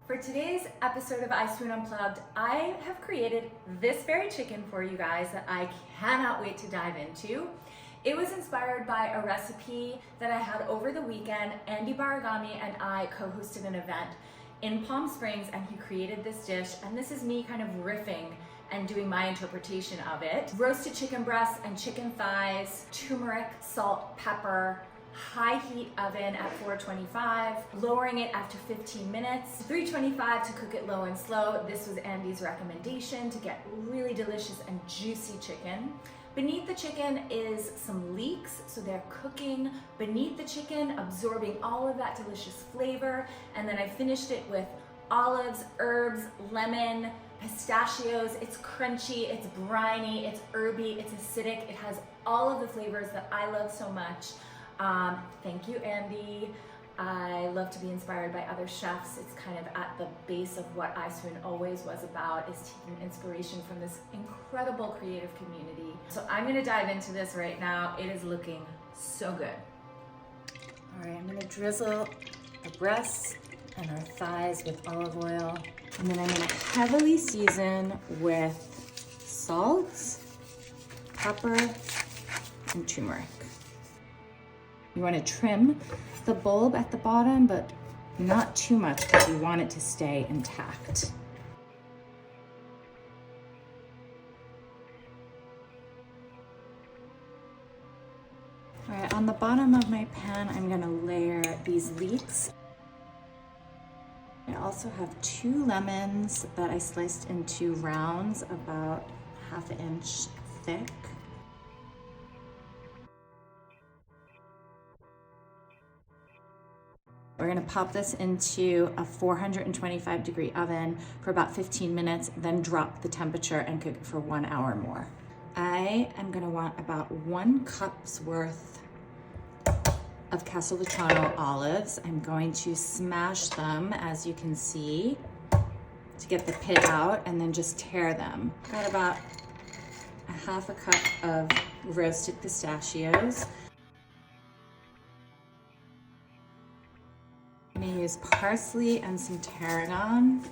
For today's episode of EyeSwoon Unplugged, I have created this very chicken for you guys that I cannot wait to dive into. It was inspired by a recipe that I had over the weekend. Andy Baraghani and I co-hosted an event in Palm Springs and he created this dish, and this is me kind of riffing and doing my interpretation of it. Roasted chicken breasts and chicken thighs, turmeric, salt, pepper, high heat oven at 425, lowering it after 15 minutes, 325 to cook it low and slow. This was Andy's recommendation to get really delicious and juicy chicken. Beneath the chicken is some leeks, so they're cooking beneath the chicken, absorbing all of that delicious flavor. And then I finished it with olives, herbs, lemon, pistachios. It's crunchy, it's briny, it's herby, it's acidic. It has all of the flavors that I love so much. Thank you, Andy. I love to be inspired by other chefs. It's kind of at the base of what EyeSwoon always was about, is taking inspiration from this incredible creative community. So I'm gonna dive into this right now. It is looking so good. All right, I'm gonna drizzle the breasts and our thighs with olive oil. And then I'm gonna heavily season with salt, pepper, and turmeric. You want to trim the bulb at the bottom, but not too much because you want it to stay intact. All right, on the bottom of my pan, I'm going to layer these leeks. I also have 2 lemons that I sliced into rounds about ½ inch thick. We're gonna pop this into a 425-degree oven for about 15 minutes, then drop the temperature and cook it for 1 hour more. I am gonna want about 1 cup's worth of Castelvetrano olives. I'm going to smash them, as you can see, to get the pit out, and then just tear them. Got about ½ cup of roasted pistachios. I'm gonna use parsley and some tarragon.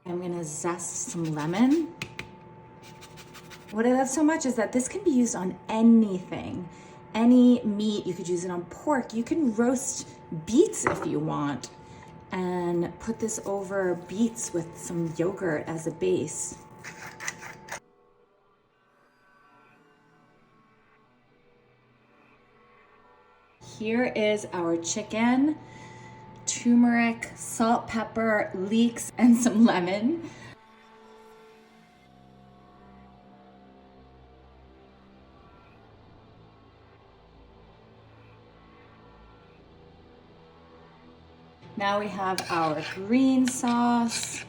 I'm gonna zest some lemon. What I love so much is that this can be used on anything. Any meat, you could use it on pork. You can roast beets if you want and put this over beets with some yogurt as a base. Here is our chicken, turmeric, salt, pepper, leeks, and some lemon. Now we have our green sauce.